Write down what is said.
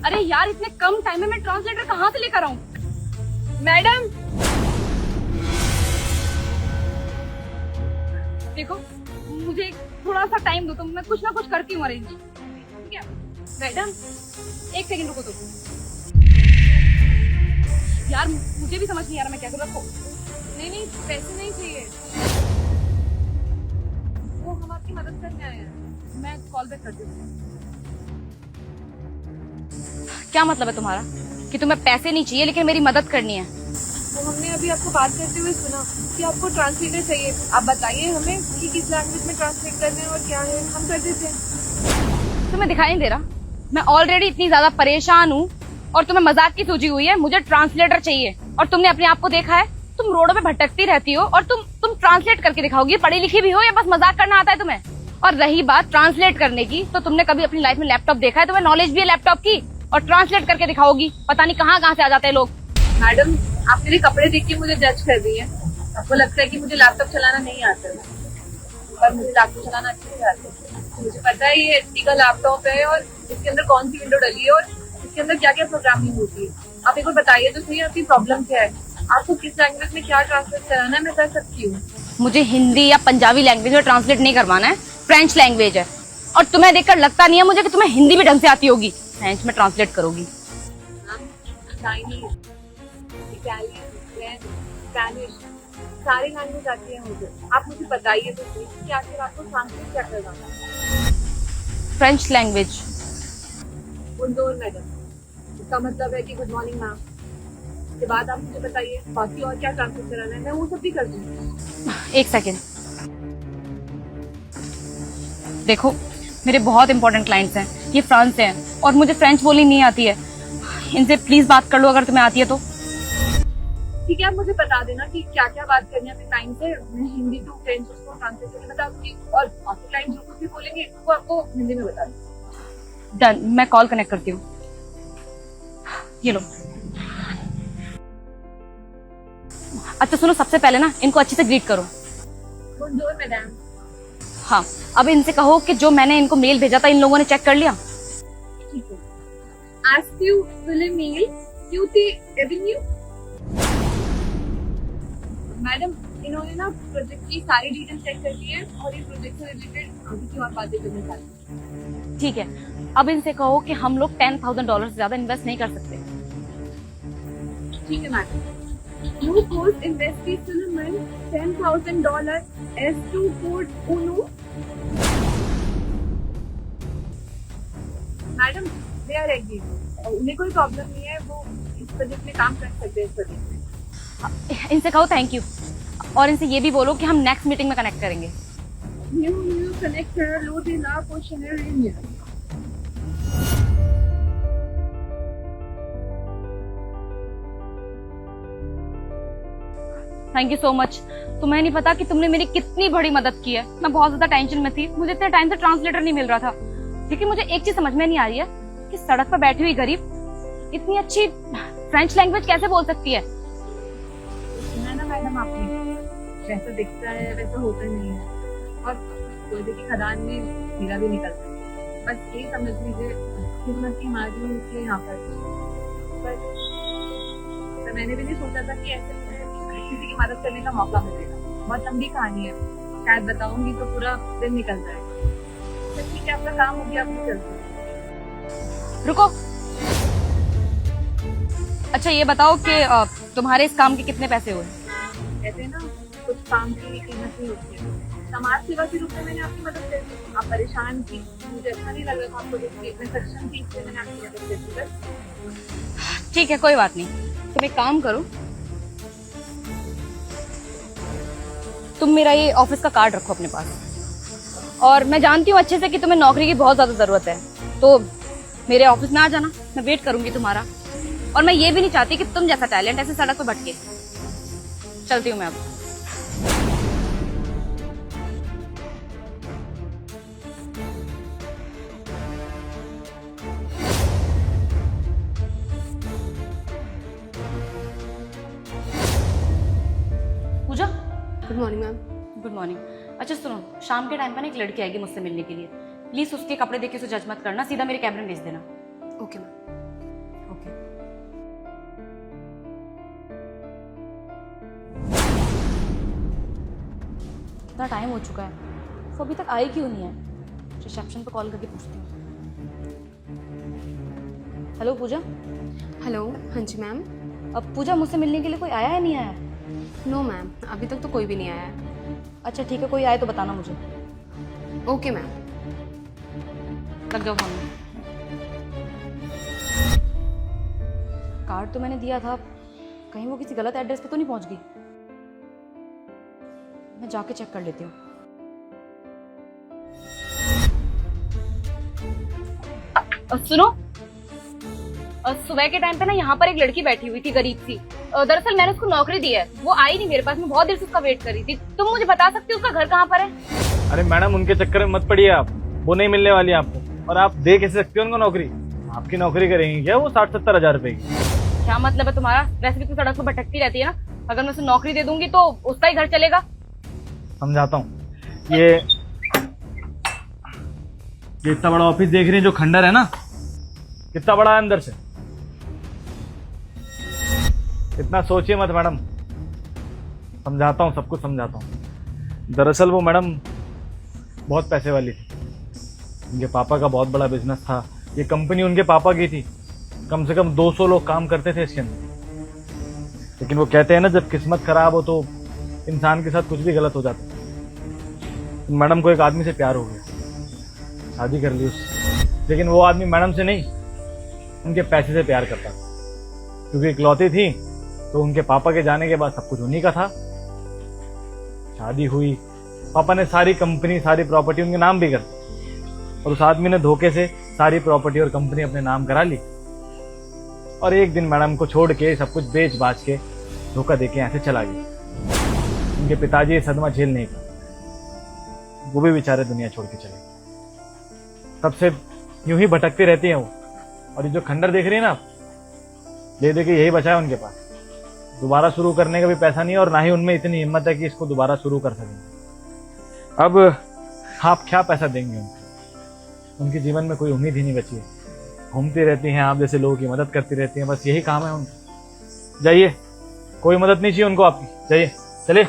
अरे यार, इतने कम टाइम में मैं ट्रांसलेटर कहाँ से लेकर आऊँ? मैडम देखो, मुझे थोड़ा सा टाइम दो, तो मैं कुछ ना कुछ करती हूँ अरेंज। ठीक है मैडम, एक सेकंड रुको तो। यार मुझे भी समझ नहीं आ रहा मैं क्या करूँ। रखो। नहीं, पैसे नहीं चाहिए, वो हम आपकी मदद करने आए हैं। मैं कॉल बैक करती हूँ। क्या मतलब है तुम्हारा कि तुम्हें पैसे नहीं चाहिए लेकिन मेरी मदद करनी है? तो हमने अभी आपको बात करते हुए सुना कि आपको ट्रांसलेटर चाहिए। आप बताइए हमें कि किस लैंग्वेज में ट्रांसलेट करना है और क्या है, हम कर देते हैं। तुम्हें दिखाई नहीं दे रहा? मैं ऑलरेडी इतनी ज्यादा परेशान हूँ और तुम्हें मजाक की सूझी हुई है। मुझे ट्रांसलेटर चाहिए और तुमने अपने आप को देखा है? तुम रोडों पे भटकती रहती हो और तुम ट्रांसलेट करके दिखाओगी? पढ़ी लिखी भी हो या बस मजाक करना आता है तुम्हें? और रही बात ट्रांसलेट करने की, तो तुमने कभी अपनी लाइफ में लैपटॉप देखा है? तुम्हें नॉलेज भी है लैपटॉप की और ट्रांसलेट करके दिखाओगी? पता नहीं कहाँ से आ जाते हैं लोग। मैडम, आप मेरे कपड़े देख के मुझे जज कर रही है। आपको लगता है कि मुझे लैपटॉप चलाना नहीं आता है, पर मुझे लैपटॉप चलाना अच्छे से आता है। मुझे पता है ये एचपी का लैपटॉप है और इसके अंदर कौन सी विंडो डली है और इसके अंदर क्या क्या प्रोग्रामिंग होती है। आप एक बार बताइए तो सही, आपकी प्रॉब्लम क्या है? आपको किस लैंग्वेज में क्या ट्रांसलेट कराना है, मैं कर सकती हूँ। मुझे हिंदी या पंजाबी लैंग्वेज में ट्रांसलेट नहीं करवाना है, फ्रेंच लैंग्वेज है। और तुम्हें देखकर लगता नहीं है मुझे कि तुम्हें हिंदी भी ढंग से आती होगी। फ्रेंच में ट्रांसलेट करोगी? चाइनीज, इटालियन, फ्रेंच, स्पेनिश, सारी लैंग्वेज आती है मुझे। आप मुझे बताइए तो सही कि आखिर आपको ट्रांसलेट क्या करना है। French language. बोनजोर मैडम, इसका मतलब है कि गुड मॉर्निंग मैम। इसके बाद आप मुझे बताइए बाकी और क्या ट्रांसलेट कराना है, मैं वो सब भी कर दूंगी। एक सेकेंड, देखो मेरे बहुत इंपॉर्टेंट क्लाइंट्स हैं, ये फ्रांस से हैं और मुझे फ्रेंच बोलनी नहीं आती है। इनसे प्लीज बात कर लो अगर तुम्हें आती है तो। ठीक है, आप मुझे बता देना कि क्या क्या बात करनी है अपने क्लाइंट से। मैं हिंदी टू फ्रेंच उसको ट्रांसलेट करके बता दूंगी और बाकी क्लाइंट जो कुछ भी बोलेंगे वो आपको हिंदी में बता दूंगी। डन, मैं कॉल कनेक्ट करती हूँ। ये लो। अच्छा सुनो, सबसे पहले ना इनको अच्छे से ग्रीट करो। Bonjour madam. हाँ, अब इनसे कहो कि जो मैंने इनको मेल भेजा था इन लोगों ने चेक कर लिया। ठीक है। Asked you will mail QT Avenue। Madam, इन्होंने ना प्रोजेक्ट की सारी डिटेल चेक कर ली है और ये प्रोजेक्ट से रिलेटेड आगे की और बातें करना चाहते हैं। ठीक है, अब इनसे कहो कि हम लोग $10,000 से ज्यादा इन्वेस्ट नहीं कर सकते। ठीक है madam. You post investment $10,000 as to port UNO। Madam, they are agree। उन्हें कोई प्रॉब्लम नहीं है, वो इस प्रोजेक्ट में काम कर सकते हैं इस प्रोजेक्ट में। इनसे कहो थैंक यू और इनसे ये भी बोलो कि हम नेक्स्ट मीटिंग में कनेक्ट करेंगे। New connector load in our questionnaire email। Thank you so much. तुम्हें नहीं पता कि तुमने मेरी कितनी बड़ी मदद की है। मैं बहुत ज्यादा टेंशन में थी, मुझे इतने टाइम से ट्रांसलेटर नहीं मिल रहा था। लेकिन मुझे एक चीज समझ में नहीं आ रही है कि सड़क पर बैठी हुई गरीब इतनी अच्छी फ्रेंच लैंग्वेज कैसे बोल सकती है। सुना ना मैडम आपने, जैसा दिखता है वैसा होता नहीं है और कोयले की खदान में हीरा भी निकलता है। बस यही समझ लीजिए, किस्मत की मारी हूँ इसलिए यहाँ पर मैंने भी नहीं सोचा था कि ऐसे किसी की मदद करने का मौका मिलेगा। बहुत लंबी कहानी है, शायद बताऊंगी तो पूरा दिन निकल जाएगा। तो ठीक है, आपका काम हो गया, आप चलते हैं। रुको, अच्छा ये बताओ कि तुम्हारे इस काम के कितने पैसे हुए? कहते हैं ना, कुछ काम की कीमत नहीं होती है। समाज सेवा के रूप में मैंने आपकी मदद कर दी। आप परेशान थी, मुझे अच्छा नहीं लग रहा था आपको देख के, मैं सक्षम थी इसलिए मैंने आपकी मदद कर दी। बस ठीक है, कोई बात नहीं। तुम एक काम करो, तुम मेरा ये ऑफिस का कार्ड रखो अपने पास और मैं जानती हूँ अच्छे से कि तुम्हें नौकरी की बहुत ज्यादा जरूरत है, तो मेरे ऑफिस में आ जाना, मैं वेट करूंगी तुम्हारा। और मैं ये भी नहीं चाहती कि तुम जैसा टैलेंट ऐसे सड़क पर भटके। चलती हूँ मैं अब। Pooja, good morning ma'am. Good morning. अच्छा सुनो, शाम के टाइम पर ना एक लड़की आएगी मुझसे मिलने के लिए। प्लीज उसके कपड़े देख के उसे जज मत करना, सीधा मेरे कैबिन भेज देना। Okay ma'am. ओके। कितना टाइम हो चुका है, वो अभी तक आई क्यों नहीं है? रिसेप्शन पे कॉल करके पूछती हूँ। हेलो पूजा। हेलो, हाँ जी मैम। अब पूजा मुझसे मिलने के लिए कोई आया है नहीं आया? नो मैम, अभी तक तो कोई भी नहीं आया है। अच्छा ठीक है, कोई आए तो बताना मुझे। Okay ma'am. लग जाओ फोन में। कार्ड तो मैंने दिया था, कहीं वो किसी गलत एड्रेस पे तो नहीं पहुंच गई? मैं जाके चेक कर लेती हूँ। सुनो, सुबह के टाइम पे ना यहाँ पर एक लड़की बैठी हुई थी, गरीब सी। दरअसल मैंने उसको नौकरी दी है, वो आई नहीं मेरे पास, मैं बहुत देर से उसका वेट कर रही थी। तुम मुझे बता सकती हो उसका घर कहाँ पर है? अरे मैडम, उनके चक्कर में मत पड़िए आप, वो नहीं मिलने वाली आपको। और आप दे कैसे सकती हो उनको नौकरी? आपकी नौकरी करेंगी क्या वो 60-70 हजार रुपए की? क्या मतलब है तुम्हारा? वैसे भी तो सड़क पर भटकती रहती है ना, अगर मैं उसे नौकरी दे दूंगी तो उसका ही घर चलेगा। समझाता हूँ। ये इतना बड़ा ऑफिस देख रही है जो खंडर है ना, कितना बड़ा है अंदर से। इतना सोचिए मत मैडम, समझाता हूँ, सब कुछ समझाता हूँ। दरअसल वो मैडम बहुत पैसे वाली थी, उनके पापा का बहुत बड़ा बिजनेस था, ये कंपनी उनके पापा की थी। कम से कम 200 लोग काम करते थे इसके अंदर। लेकिन वो कहते हैं ना, जब किस्मत खराब हो तो इंसान के साथ कुछ भी गलत हो जाता है। तो मैडम को एक आदमी से प्यार हो गया, शादी कर ली उससे। लेकिन वो आदमी मैडम से नहीं, उनके पैसे से प्यार करता था, क्योंकि इकलौती थी तो उनके पापा के जाने के बाद सब कुछ उन्हीं का था। शादी हुई, पापा ने सारी कंपनी सारी प्रॉपर्टी उनके नाम भी कर दी, और उस आदमी ने धोखे से सारी प्रॉपर्टी और कंपनी अपने नाम करा ली। और एक दिन मैडम को छोड़ के सब कुछ बेच बाच के धोखा देके यहाँ से चला गया। उनके पिताजी ये सदमा झेल नहीं पाए, वो भी बेचारे दुनिया छोड़ के चले गए। तब से यूं ही भटकती रहती हैं वो। और ये जो खंडर देख रही है ना आप, ले दे के यही बचा है उनके पास। दोबारा शुरू करने का भी पैसा नहीं है, और ना ही उनमें इतनी हिम्मत है कि इसको दोबारा शुरू कर सकें। अब आप क्या पैसा देंगे उनको? उनके जीवन में कोई उम्मीद ही नहीं बची है। घूमती रहती हैं आप जैसे लोगों की मदद करती रहती हैं, बस यही काम है उनका। जाइए, कोई मदद नहीं चाहिए उनको आपकी, जाइए, चलिए।